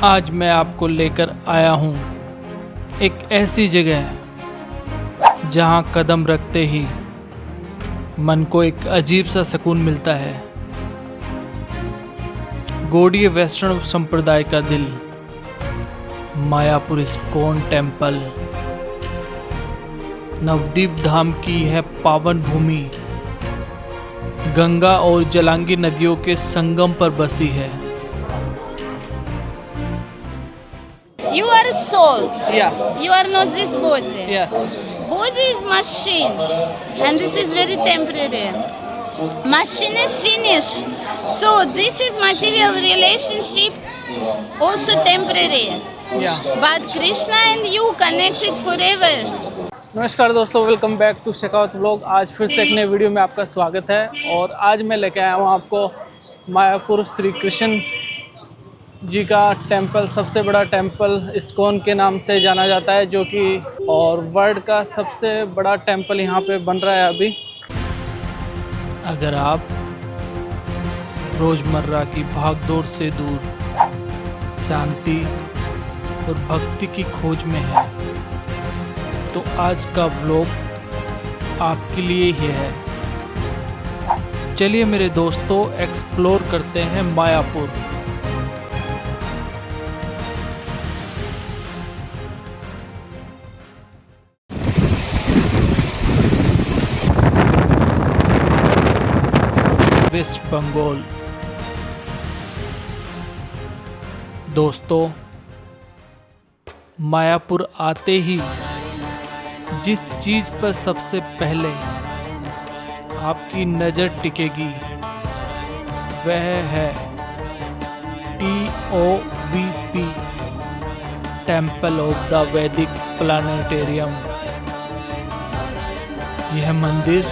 आज मैं आपको लेकर आया हूँ एक ऐसी जगह जहाँ कदम रखते ही मन को एक अजीब सा सुकून मिलता है। गौड़ीय वैष्णव संप्रदाय का दिल, मायापुर इस्कॉन टेम्पल, नवद्वीप धाम की है पावन भूमि, गंगा और जलांगी नदियों के संगम पर बसी है। You are soul. Yeah. You are not this body. Yes. Body is machine, and this is very temporary. Machine is finished. So this is material relationship, also temporary. Yeah. But Krishna and you connected forever. नमस्कार दोस्तों, welcome back to Shekhawat vlog. आज फिर से एक नए video में आपका स्वागत है और आज मैं लेके आया हूँ आपको मायापुर श्री कृष्ण जी का टेंपल। सबसे बड़ा टेंपल इस्कॉन के नाम से जाना जाता है, जो कि और वर्ल्ड का सबसे बड़ा टेंपल यहाँ पे बन रहा है अभी। अगर आप रोज़मर्रा की भागदौड़ से दूर शांति और भक्ति की खोज में है तो आज का व्लॉग आपके लिए ही है। चलिए मेरे दोस्तों, एक्सप्लोर करते हैं मायापुर। वेस्ट बंगाल। दोस्तों, मायापुर आते ही जिस चीज पर सबसे पहले आपकी नज़र टिकेगी वह है TOVP, टेम्पल ऑफ द वैदिक प्लानिटेरियम। यह मंदिर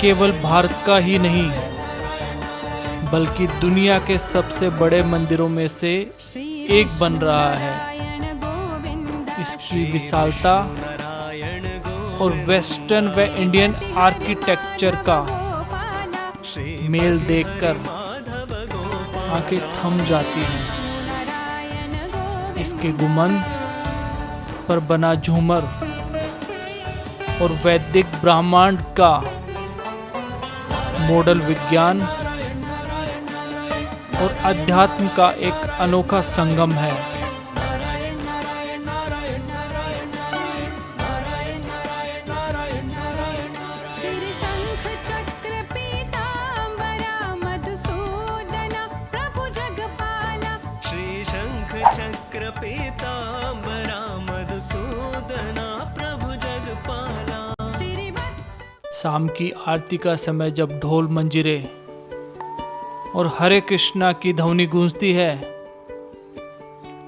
केवल भारत का ही नहीं बल्कि दुनिया के सबसे बड़े मंदिरों में से एक बन रहा है। इसकी विशालता और वेस्टर्न व इंडियन आर्किटेक्चर का मेल देखकर आंखें थम जाती हैं। इसके गुंबद पर बना झूमर और वैदिक ब्रह्मांड का मॉडल विज्ञान और अध्यात्म का एक अनोखा संगम है। शाम की आरती का समय जब ढोल मंजीरे और हरे कृष्णा की ध्वनि गूंजती है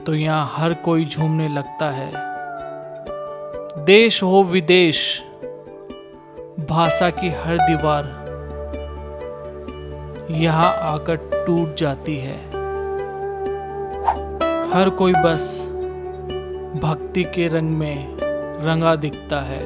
तो यहाँ हर कोई झूमने लगता है। देश हो विदेश, भाषा की हर दीवार यहाँ आकर टूट जाती है। हर कोई बस भक्ति के रंग में रंगा दिखता है।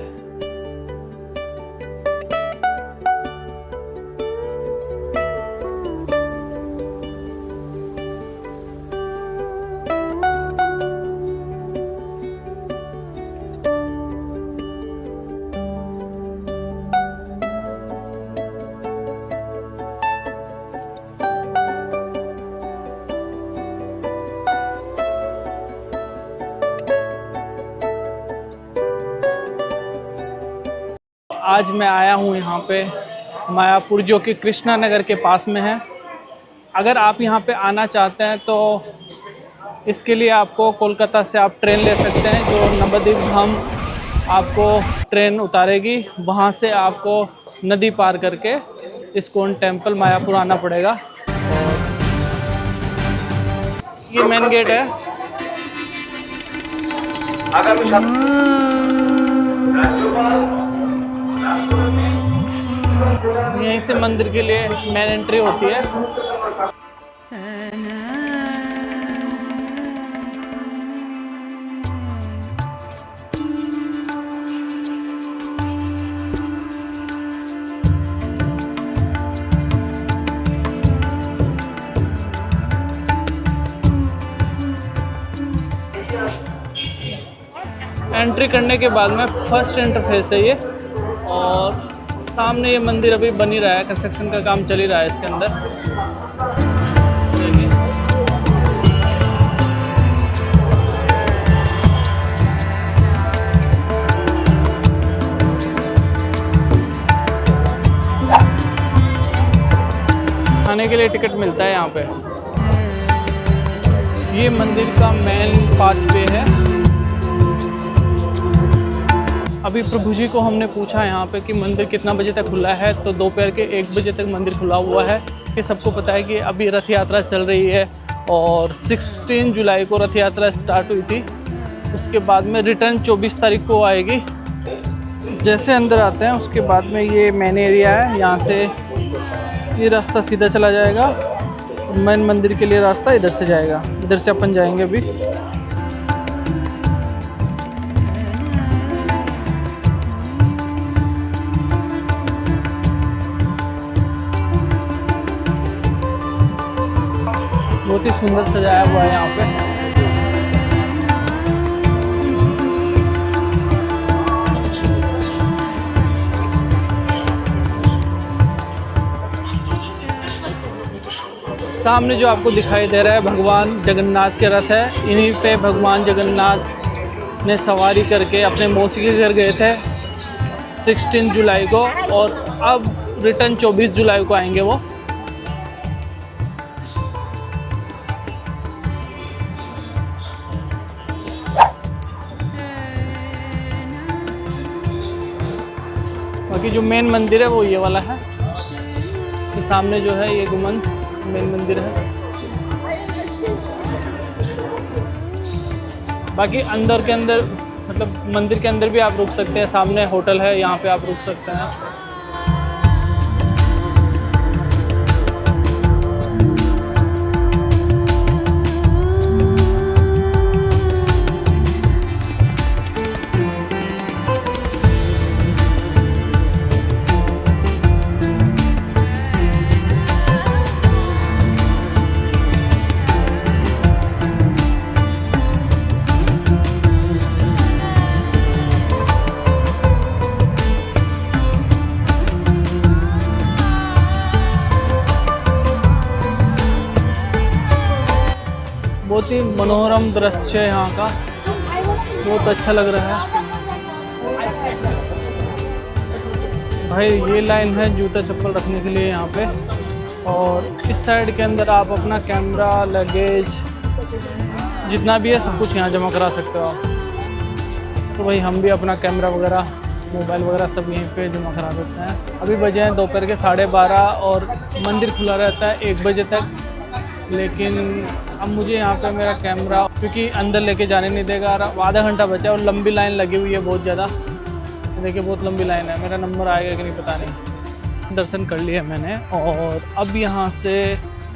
आज मैं आया हूँ यहाँ पे मायापुर, जो कि कृष्णा नगर के पास में है। अगर आप यहाँ पे आना चाहते हैं तो इसके लिए आपको कोलकाता से आप ट्रेन ले सकते हैं, जो नवद्वीप धाम आपको ट्रेन उतारेगी। वहाँ से आपको नदी पार करके इस्कॉन टेम्पल मायापुर आना पड़ेगा। और ये मेन गेट है। यहीं से मंदिर के लिए मेन एंट्री होती है। एंट्री करने के बाद में फर्स्ट इंटरफेस है ये, और सामने ये मंदिर अभी बन ही रहा है, कंस्ट्रक्शन का काम चल ही रहा है इसके अंदर। खाने के लिए टिकट मिलता है यहाँ पे। ये मंदिर का मेन पाथवे है। अभी प्रभु जी को हमने पूछा यहाँ पे कि मंदिर कितना बजे तक खुला है, तो दोपहर के 1 बजे तक मंदिर खुला हुआ है। कि सबको पता है कि अभी रथ यात्रा चल रही है और 16 जुलाई को रथ यात्रा स्टार्ट हुई थी, उसके बाद में रिटर्न 24 तारीख को आएगी। जैसे अंदर आते हैं उसके बाद में ये मेन एरिया है, यहाँ से ये रास्ता सीधा चला जाएगा। मेन मंदिर के लिए रास्ता इधर से जाएगा, इधर से अपन जाएंगे अभी। बहुत ही सुंदर सजाया हुआ है यहाँ पे। सामने जो आपको दिखाई दे रहा है भगवान जगन्नाथ के रथ है। इन्हीं पे भगवान जगन्नाथ ने सवारी करके अपने मौसी के घर गए थे 16 जुलाई को, और अब रिटर्न 24 जुलाई को आएंगे वो। बाकी जो मेन मंदिर है वो ये वाला है। ये सामने जो है ये गुम्बद मेन मंदिर है। बाकी अंदर के अंदर मतलब मंदिर के अंदर भी आप रुक सकते हैं, सामने होटल है, यहाँ पे आप रुक सकते हैं। बहुत ही मनोरम दृश्य है यहाँ का, बहुत अच्छा लग रहा है भाई। ये लाइन है जूता चप्पल रखने के लिए यहाँ पे, और इस साइड के अंदर आप अपना कैमरा, लगेज, जितना भी है सब कुछ यहाँ जमा करा सकते हो आप। तो भाई हम भी अपना कैमरा वगैरह, मोबाइल वगैरह सब यहीं पे जमा करा देते हैं। अभी बजे हैं दोपहर के 12:30 और मंदिर खुला रहता है 1 बजे तक। लेकिन अब मुझे यहाँ पे मेरा कैमरा क्योंकि अंदर लेके जाने नहीं देगा, आधा घंटा बचा और लंबी लाइन लगी हुई है बहुत ज़्यादा। देखिए बहुत लंबी लाइन है, मेरा नंबर आएगा कि नहीं पता नहीं। दर्शन कर लिए मैंने और अब यहाँ से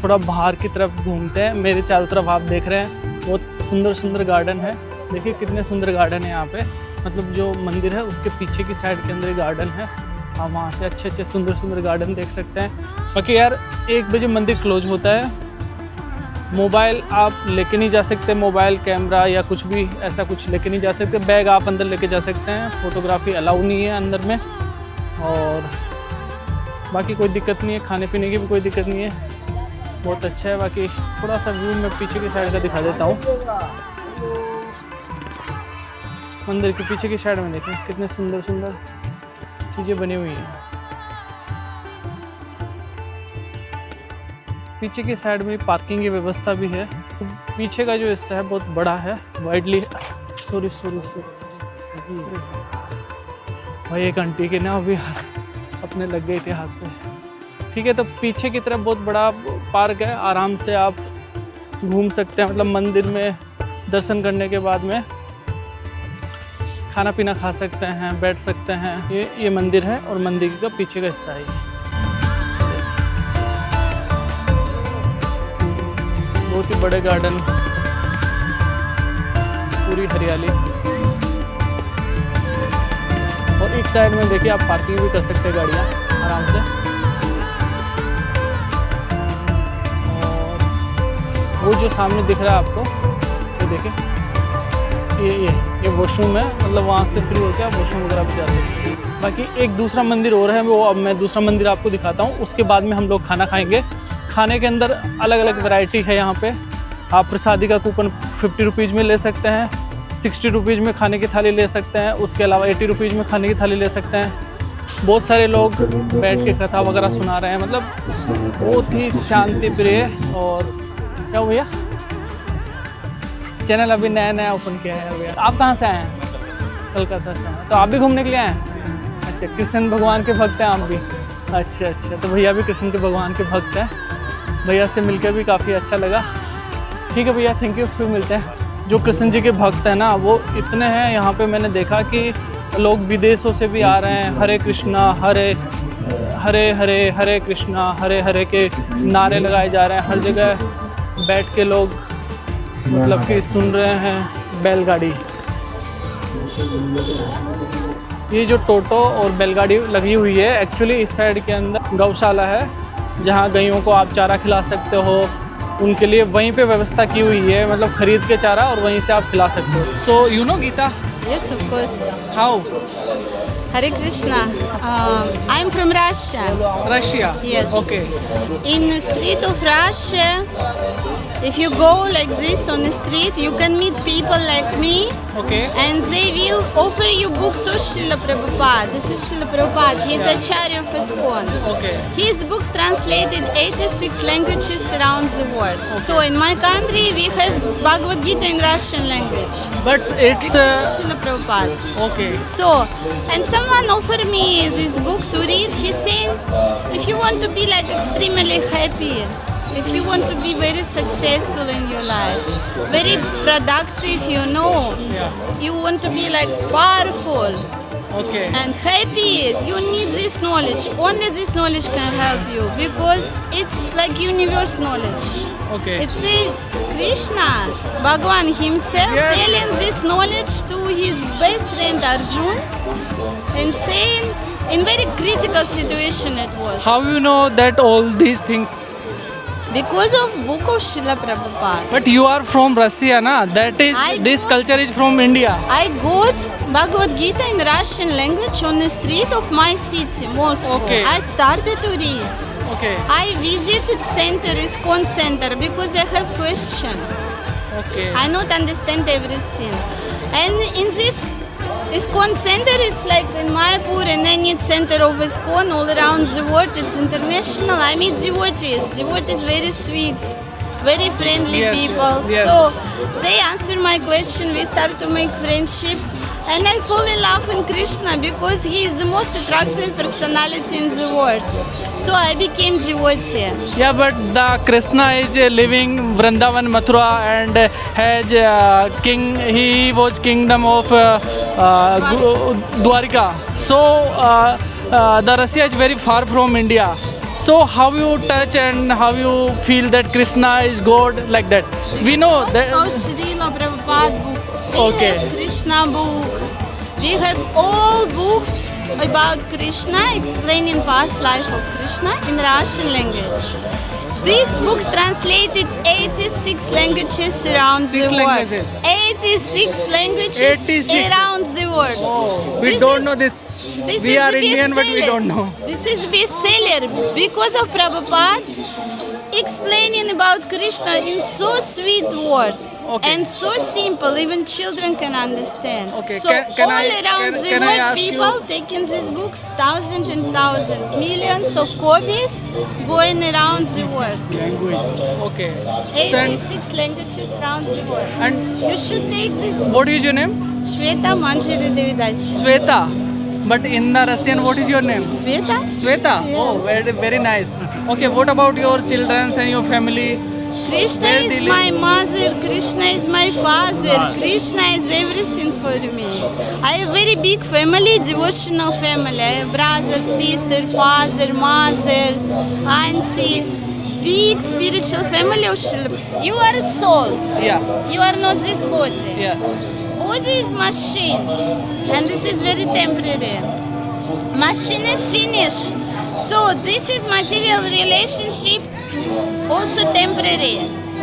थोड़ा बाहर की तरफ घूमते हैं। मेरे चारों तरफ आप देख रहे हैं बहुत सुंदर सुंदर गार्डन है। देखिए कितने सुंदर गार्डन है यहाँ पे, मतलब जो मंदिर है उसके पीछे की साइड के अंदर गार्डन है। आप वहाँ से अच्छे अच्छे सुंदर सुंदर गार्डन देख सकते हैं। बाकी यार 1 बजे मंदिर क्लोज होता है। मोबाइल आप लेके नहीं जा सकते, मोबाइल कैमरा या कुछ भी ऐसा कुछ लेके नहीं जा सकते। बैग आप अंदर लेके जा सकते हैं, फ़ोटोग्राफी अलाउ नहीं है अंदर में। और बाकी कोई दिक्कत नहीं है, खाने पीने की भी कोई दिक्कत नहीं है, बहुत अच्छा है। बाकी थोड़ा सा व्यू मैं पीछे की साइड का दिखा देता हूँ। मंदिर के पीछे की साइड में देखें कितने सुंदर सुंदर चीज़ें बनी हुई हैं। पीछे की साइड में पार्किंग की व्यवस्था भी है। तो पीछे का जो हिस्सा है बहुत बड़ा है, वाइडली। सॉरी भाई एक आंटी के ना अभी अपने लग गए थे हाथ से। ठीक है, तो पीछे की तरफ बहुत बड़ा पार्क है, आराम से आप घूम सकते हैं। मतलब मंदिर में दर्शन करने के बाद में खाना पीना खा सकते हैं, बैठ सकते हैं। ये मंदिर है और मंदिर का पीछे का हिस्सा है। बहुत ही बड़े गार्डन, पूरी हरियाली। और एक साइड में देखिए आप पार्किंग भी कर सकते हैं गाड़ियाँ आराम से। और वो जो सामने दिख रहा है आपको, ये देखिए ये वॉशरूम है, मतलब वहाँ से फ्री होकर आप वॉशरूम वगैरह भी जा सकते हैं। बाकी एक दूसरा मंदिर और है, वो अब मैं दूसरा मंदिर आपको दिखाता हूँ। उसके बाद में हम लोग खाना खाएंगे। खाने के अंदर अलग अलग वैरायटी है यहाँ पे। आप प्रसादी का कूपन 50 रुपीज़ में ले सकते हैं, 60 रुपीज़ में खाने की थाली ले सकते हैं, उसके अलावा 80 रुपीज़ में खाने की थाली ले सकते हैं। बहुत सारे लोग बैठ के कथा वगैरह सुना रहे हैं, मतलब बहुत ही शांति प्रिय। और क्या हो भैया, चैनल अभी नया नया ओपन किया है भैया। आप कहाँ से आए हैं? कलकत्ता से। तो आप भी घूमने के लिए आए हैं? अच्छा, कृष्ण भगवान के भक्त हैं आप भी? अच्छा अच्छा, तो भैया भी कृष्ण के भगवान के भक्त हैं। भैया से मिलकर भी काफ़ी अच्छा लगा। ठीक है भैया, थैंक यू, फिर मिलते हैं। जो कृष्ण जी के भक्त हैं ना, वो इतने हैं यहाँ पे। मैंने देखा कि लोग विदेशों से भी आ रहे हैं। हरे कृष्णा हरे हरे हरे हरे कृष्णा हरे हरे के नारे लगाए जा रहे हैं। हर जगह बैठ के लोग मतलब कि सुन रहे हैं बैलगाड़ी। ये जो टोटो और बैलगाड़ी लगी हुई है, एक्चुअली इस साइड के अंदर गौशाला है, जहाँ गायों को आप चारा खिला सकते हो। उनके लिए वहीं पे व्यवस्था की हुई है, मतलब खरीद के चारा और वहीं से आप खिला सकते हो। So you know Gita? Yes, of course. How? Hare Krishna. I'm from Russia. Russia? Yes. Okay. In the street of Russia, if you go like this on the street, you can meet people like me, okay. and they will offer you books of Srila Prabhupada. This is Srila Prabhupada. He is Acharya of ISKCON. Okay. His books translated 86 languages around the world. So in my country, we have Bhagavad Gita in Russian language. But it's Srila Prabhupada. okay. So, and someone offered me this book to read. He said, if you want to be like extremely happy, if you want to be very successful in your life, very productive, you know, Yeah. you want to be like powerful Okay. and happy, you need this knowledge. Only this knowledge can help you because it's like universe knowledge. Okay. It's a Krishna, Bhagavan himself, Yes. telling this knowledge to his best friend Arjun and saying in very critical situation it was. How you know that all these things? Because of book of Srila Prabhupada. But you are from Russia, na? That is, this culture is from India. I got Bhagavad Gita in Russian language on the street of my city, Moscow. Okay. I started to read. Okay. I visited center, ISKCON center, because I have question. Okay. I not understand everything. And in this ISKCON center, it's like in Mayapur and any center of ISKCON all around the world. It's international. I meet devotees. Devotees very sweet, very friendly Yes, people. yes. So they answer my question. We start to make friendship. And I fall in love in Krishna because he is the most attractive personality in the world. So I became devotee. Yeah, but the Krishna is living Vrindavan, Mathura, and has king. He was kingdom of Dwarika. So the Russia is very far from India. So how you touch and how you feel that Krishna is God like that? We know Of that. Srila Prabhupada books. We Okay. have Krishna book. We have all books about Krishna, explaining past life of Krishna in Russian language. These books translated 86 languages around the Six world. languages. 86 languages 86. around the world. We This don't is- know this. This We is are the Indian, but we bestseller. don't know. This is bestseller because of Prabhupada explaining about Krishna in so sweet words Okay. and so simple, even children can understand. Okay, So can all I- around can- the can I world, ask you- people taking these books, thousands and thousands, millions of copies going around the world. Okay. 86 languages around the world. And You should take this. what is your name? Shweta Manjari Devidasi. Sweta. But in the Russian, what is your name? Shweta? Sweta. Oh, Yes. very very nice. Okay, what about your children and your family? Krishna Where is they live? my mother, Krishna is my father, Krishna is everything for me. I have very big family, devotional family. I have brother, sister, father, mother, auntie. Big spiritual family of Srila. You are a soul. Yeah. You are not this body. Yes. Body is machine, and this is very temporary. Machine is finished. So this is material relationship, also temporary.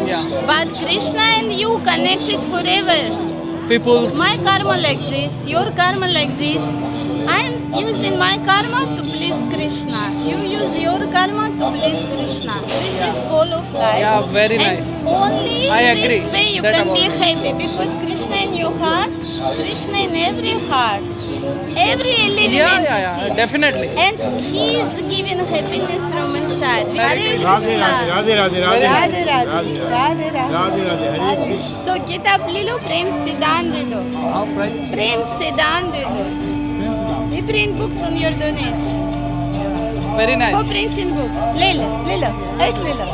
Yeah. But Krishna and you connected forever. people's. My karma like this, your karma like this. I am using my karma to please Krishna. You use your karma to please Krishna. This is goal of life. Yeah, very and nice. Only I this agree. way you That can be about happy because Krishna in your heart, Krishna in every heart, every living Yeah, entity. definitely. And he is giving happiness from inside. Hare Krishna. Krishna. Radhe Radhe Radhe Radhe Radhe. Radhe Radhe. Radhe Radhe Hare Krishna So किताब ले लो, प्रेम से दान दे दो. प्रेम से दान दे दो. We print books on your donation. Very For nice. printing books. ले लो. एक ले लो.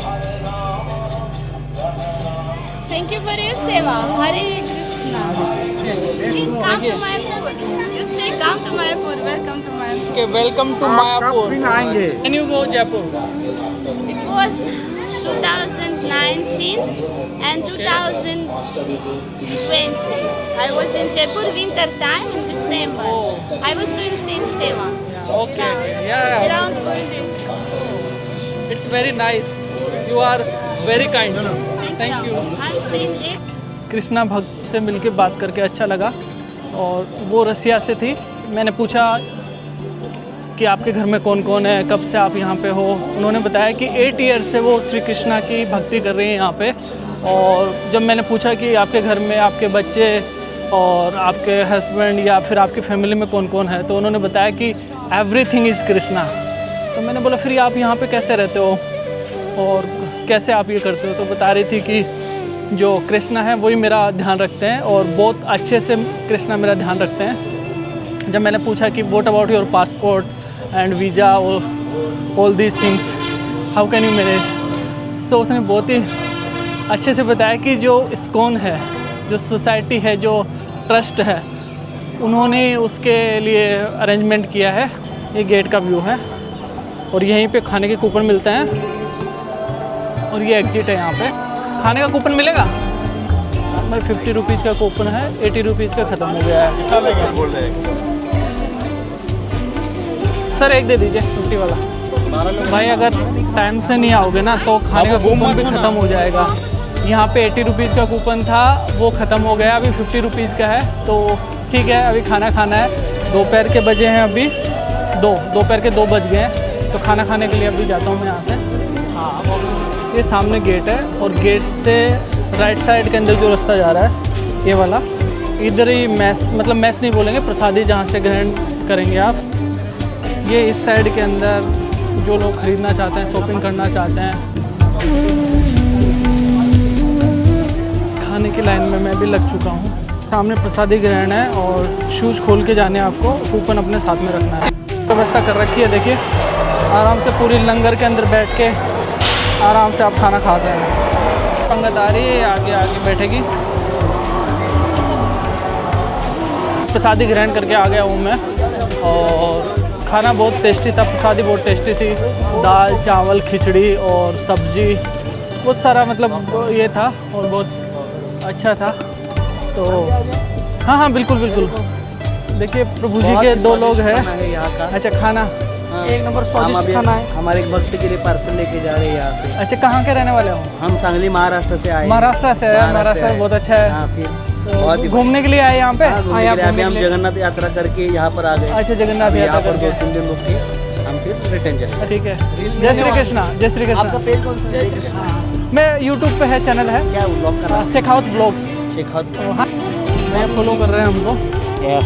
Thank you for your seva. Hare Krishna. Please come to Mayapur. You say come to Mayapur. Welcome to Mayapur. Okay, welcome to आप कब Mayapur. फिर आएंगे Can you go Jaipur? It was 2019 and 2020. I was in Jaipur winter time in December. Oh. I was doing same seva. Okay. Yeah. Around going this. It's very nice. You are very kind. Thank you. I'm staying here. Krishna भक्त से मिलके बात करके अच्छा लगा और वो रसिया से थी। मैंने पूछा कि आपके घर में कौन कौन है, कब से आप यहाँ पे हो। उन्होंने बताया कि 8 ईयर से वो श्री कृष्णा की भक्ति कर रही हैं यहाँ पे। और जब मैंने पूछा कि आपके घर में आपके बच्चे और आपके हस्बैंड या फिर आपकी फैमिली में कौन कौन है, तो उन्होंने बताया कि एवरीथिंग इज़ कृष्णा। तो मैंने बोला फिर आप यहाँ पे कैसे रहते हो और कैसे आप ये करते हो। तो बता रही थी कि जो कृष्णा है वही मेरा ध्यान रखते हैं और बहुत अच्छे से कृष्णा मेरा ध्यान रखते हैं। जब मैंने पूछा कि what about your passport and visa all these things, how can you manage. So उसने बहुत ही अच्छे से बताया कि जो इस्कॉन है, जो सोसाइटी है, जो ट्रस्ट है, उन्होंने उसके लिए अरेंजमेंट किया है। ये गेट का व्यू है और यहीं पे खाने के कूपन मिलते हैं और ये एग्जिट है। यहाँ पे खाने का कूपन मिलेगा भाई। 50 रुपीज़ का कूपन है, 80 रुपीज़ का ख़त्म हो गया है। सर एक दे दीजिए 50 वाला। भाई अगर टाइम से नहीं आओगे ना तो खाने का कूपन भी ख़त्म हो जाएगा। यहाँ पे 80 रुपीज़ का कूपन था, वो ख़त्म हो गया। अभी 50 रुपीज़ का है तो ठीक है, अभी खाना खाना है। दोपहर के बजे हैं अभी दोपहर के 2 बज गए हैं, तो खाना खाने के लिए अभी जाता हूँ मैं यहाँ से। ये सामने गेट है और गेट से राइट साइड के अंदर जो रास्ता जा रहा है ये वाला, इधर ही मैस, मतलब मैस नहीं बोलेंगे, प्रसादी जहाँ से ग्रहण करेंगे आप। ये इस साइड के अंदर जो लोग ख़रीदना चाहते हैं, शॉपिंग करना चाहते हैं। खाने की लाइन में मैं भी लग चुका हूँ। सामने प्रसादी ग्रहण है और शूज़ खोल के जाने आपको, कूपन अपने साथ में रखना है। व्यवस्था कर रखी है, देखिए आराम से पूरी लंगर के अंदर बैठ के आराम से आप खाना खा सकते हैं। पंगत आ रही है, आगे आगे बैठेगी। प्रसादी ग्रहण करके आ गया हूँ मैं और खाना बहुत टेस्टी था। प्रसादी बहुत टेस्टी थी, दाल चावल खिचड़ी और सब्ज़ी बहुत सारा मतलब ये था और बहुत अच्छा था। तो हाँ बिल्कुल बिल्कुल। देखिए प्रभु जी के 2 लोग हैं। अच्छा खाना एक नंबर स्वादिष्ट खाना है। हमारे एक भक्त के लिए पार्सल लेके जा रहे हैं यहाँ पे। अच्छा कहाँ के रहने वाले हो? हम सांगली महाराष्ट्र से आए। महाराष्ट्र से है। महाराष्ट्र बहुत अच्छा है। हाँ फिर तो घूमने के लिए आए यहाँ पे? हाँ, यहाँ अभी हम जगन्नाथ यात्रा करके यहाँ पर आ गए। अच्छा जगन्नाथ यहाँ यात्रा पर करके 2-3 दिन रुक के हम फिर रिटर्न चले। ठीक है। जय श्री कृष्णा। जय श्री आपका कृष्णा। पेज कौन सा है? मैं यूट्यूब पे है, चैनल है क्या ब्लॉग कर रहा है? शेखावत ब्लॉग्स। शेखावत। हाँ मैं फॉलो कर रहे हैं हमको। यस।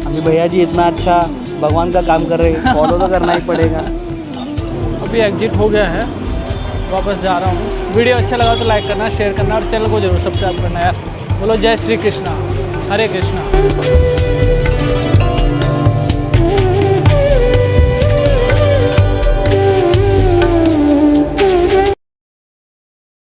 अभी भैया जी इतना अच्छा भगवान का काम कर रहे हैं, फॉलो तो करना ही पड़ेगा। अभी एग्जिट हो गया है, वापस जा रहा हूँ। वीडियो अच्छा लगा तो लाइक करना, शेयर करना और चैनल को जरूर सब्सक्राइब करना यार। बोलो जय श्री कृष्णा, हरे कृष्णा।